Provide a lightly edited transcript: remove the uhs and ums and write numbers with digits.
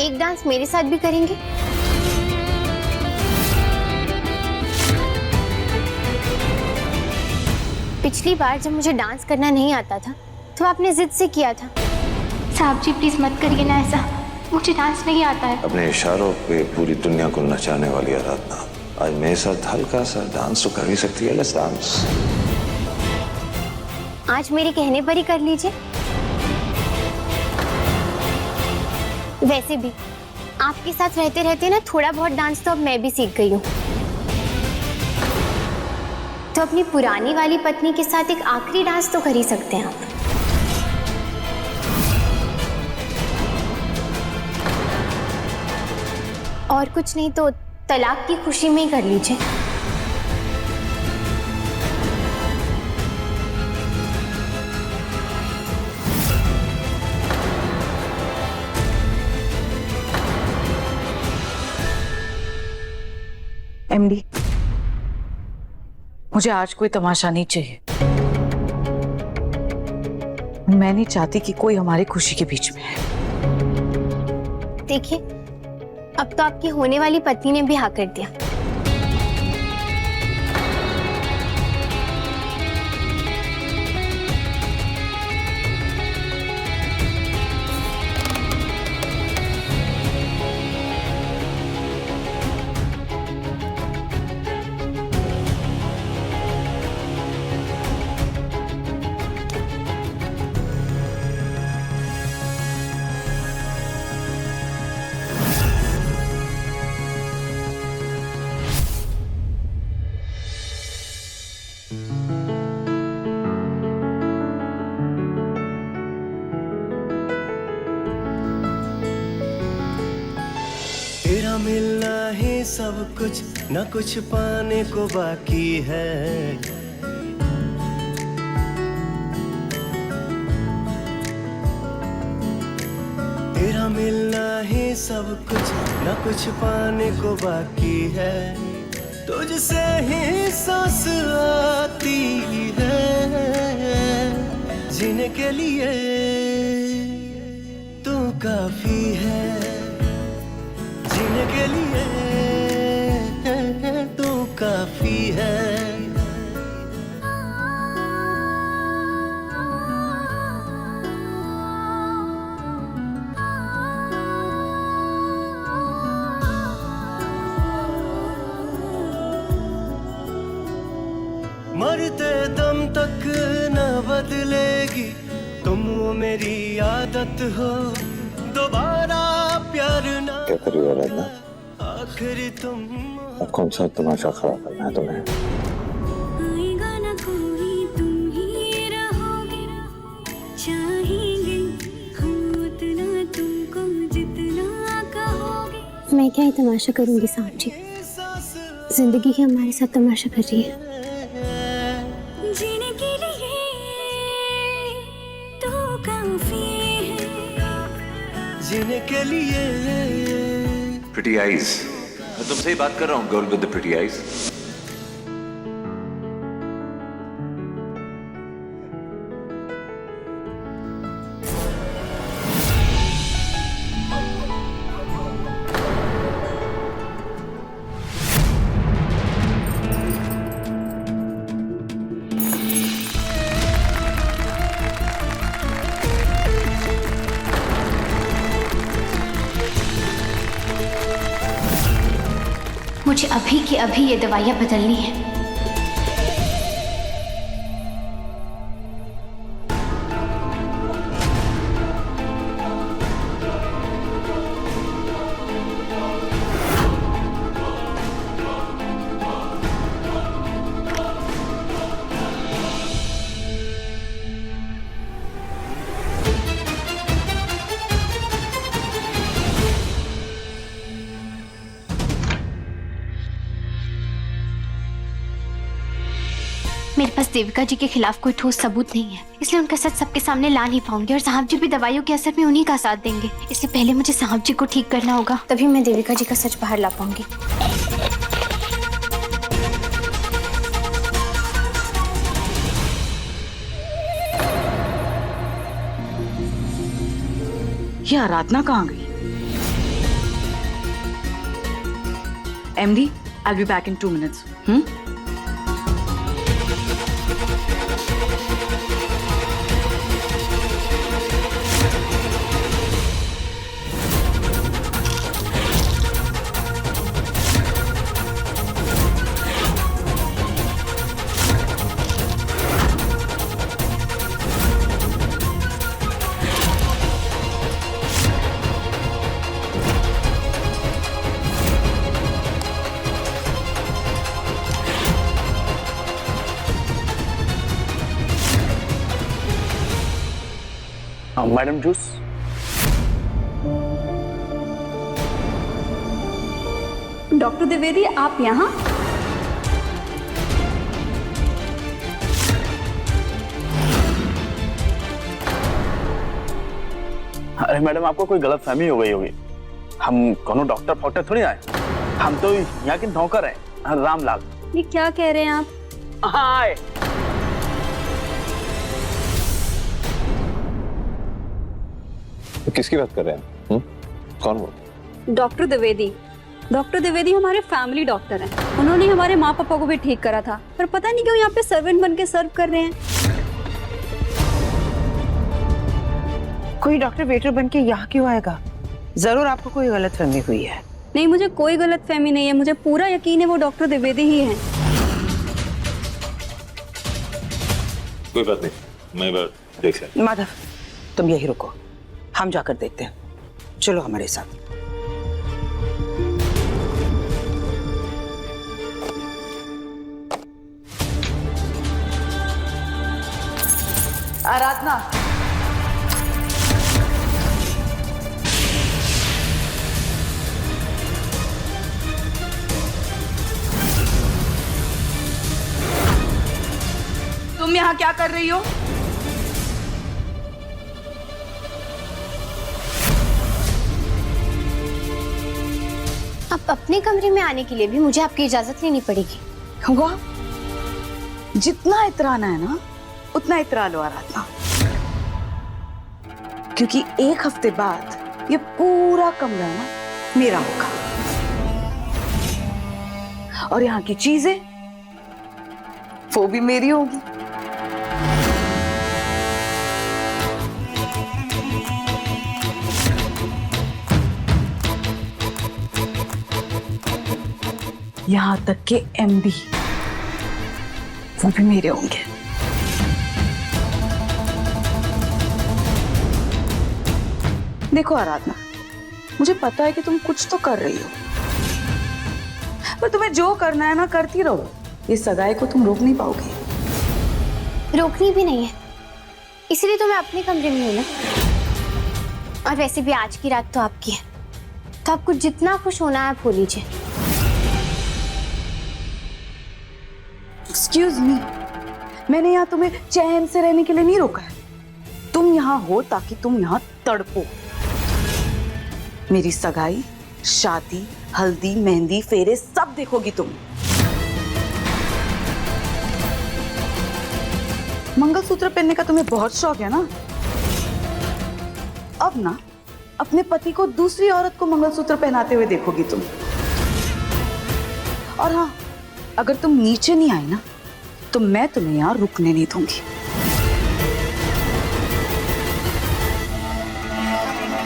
एक डांस मेरे साथ भी करेंगे? पिछली बार जब मुझे डांस करना नहीं आता था तो आपने जिद से किया था। साहब जी प्लीज मत करिए ना ऐसा, मुझे डांस नहीं आता है। अपने इशारों पे पूरी दुनिया को नचाने वाली आराधना, आज मेरे साथ हल्का सा डांस तो कर ही सकती है। Let's dance. आज मेरे कहने पर ही कर लीजिए। वैसे भी आपके साथ रहते रहते ना थोड़ा बहुत डांस तो अब मैं भी सीख गई हूँ। तो अपनी पुरानी वाली पत्नी के साथ एक आखिरी डांस तो कर ही सकते हैं आप। और कुछ नहीं तो तलाक की खुशी में ही कर लीजिए। एमडी, मुझे आज कोई तमाशा नहीं चाहिए। मैं नहीं चाहती कि कोई हमारी खुशी के बीच में है। देखिए, अब तो आपकी होने वाली पत्नी ने भी हाँ कर दिया। तेरा मिलना ही सब कुछ, न कुछ पाने को बाकी है। तेरा मिलना ही सब कुछ, न कुछ पाने को बाकी है। तुझसे ही सांस आती है, जीने के लिए तू काफी है। जीने के लिए तू काफी है। मरते दम तक न बदलेगी तुम, वो मेरी आदत हो। दोबारा प्यार ना क्या कर रही हो आराधना? आखिरी तुम। अब कौन सा तमाशा खराब करना है तुम्हें? आएगा ना कोई, तुम ही रहोगे, चाहेंगे हम उतना तुमको जितना कहोगे। मैं क्या ही तमाशा करूंगी साहब जी, जिंदगी ही हमारे साथ तमाशा कर रही है। जीने के लिए तू काफी है। जीने के लिए प्रिटी आईज, मैं तुमसे ही बात कर रहा हूँ, girl with the pretty eyes. मुझे अभी की अभी ये दवाइयाँ बदलनी है। मेरे पास देविका जी के खिलाफ कोई ठोस सबूत नहीं है, इसलिए उनका सच सबके सामने ला नहीं पाऊंगी और साहब जी भी दवाइयों के असर में उन्हीं का साथ देंगे। इसलिए पहले मुझे साहब जी को ठीक करना होगा, तभी मैं देविका जी का सच बाहर ला पाऊंगी। ये आराधना कहाँ गई? MD, I'll be back in 2 minutes. Madam juice. Doctor Dwivedi, आप यहाँ? अरे मैडम, आपको कोई गलत फहमी हो गई होगी। हम कोनो डॉक्टर फॉक्टर थोड़ी आए, हम तो यहाँ के नौकर हैं, रामलाल। ये क्या कह रहे हैं आप? हाय। तो किसकी बात कर रहे हैं? कौन वो? डॉक्टर द्विवेदी। डॉक्टर द्विवेदी हमारे फैमिली डॉक्टर हैं। उन्होंने हमारे माँ पापा को भी ठीक करा था, पर पता नहीं क्यों यहाँ पे सर्वेंट बन के सर्व कर रहे हैं। कोई डॉक्टर वेटर बन के यहाँ क्यों आएगा? जरूर आपको कोई गलतफहमी हुई है। नहीं, मुझे कोई गलतफहमी नहीं है। मुझे पूरा यकीन है वो डॉक्टर द्विवेदी ही हैं। कोई बात नहीं, मैं देख सकता। माधव, तुम यही रुको, हम जाकर देखते हैं। चलो हमारे साथ। आराधना, तुम यहाँ क्या कर रही हो? अब अपने कमरे में आने के लिए भी मुझे आपकी इजाजत लेनी पड़ेगी। हुआ? जितना इतराना है ना, उतना इतरा लो आराधना, क्योंकि 1 हफ्ते बाद ये पूरा कमरा ना मेरा होगा और यहाँ की चीजें वो भी मेरी होगी। यहाँ तक के MD वो भी मेरे होंगे। देखो आराधना, मुझे पता है कि तुम कुछ तो कर रही हो, पर तुम्हें जो करना है ना करती रहो। इस सगाई को तुम रोक नहीं पाओगी। रोकनी भी नहीं है, इसलिए तो मैं अपने कमरे में हूं ना। और वैसे भी आज की रात तो आपकी है, तो आपको जितना खुश होना है आप हो लीजिए। एक्सक्यूज मी, मैंने यहाँ तुम्हें चैन से रहने के लिए नहीं रोका है। तुम यहाँ हो ताकि तुम यहाँ तड़पो। मेरी सगाई, शादी, हल्दी, मेहंदी, फेरे सब देखोगी तुम। मंगलसूत्र पहनने का तुम्हें बहुत शौक है ना? अब ना अपने पति को दूसरी औरत को मंगलसूत्र पहनाते हुए देखोगी तुम। और हाँ, अगर तुम नीचे नहीं आई ना, तो मैं तुम्हें यहाँ रुकने नहीं दूंगी।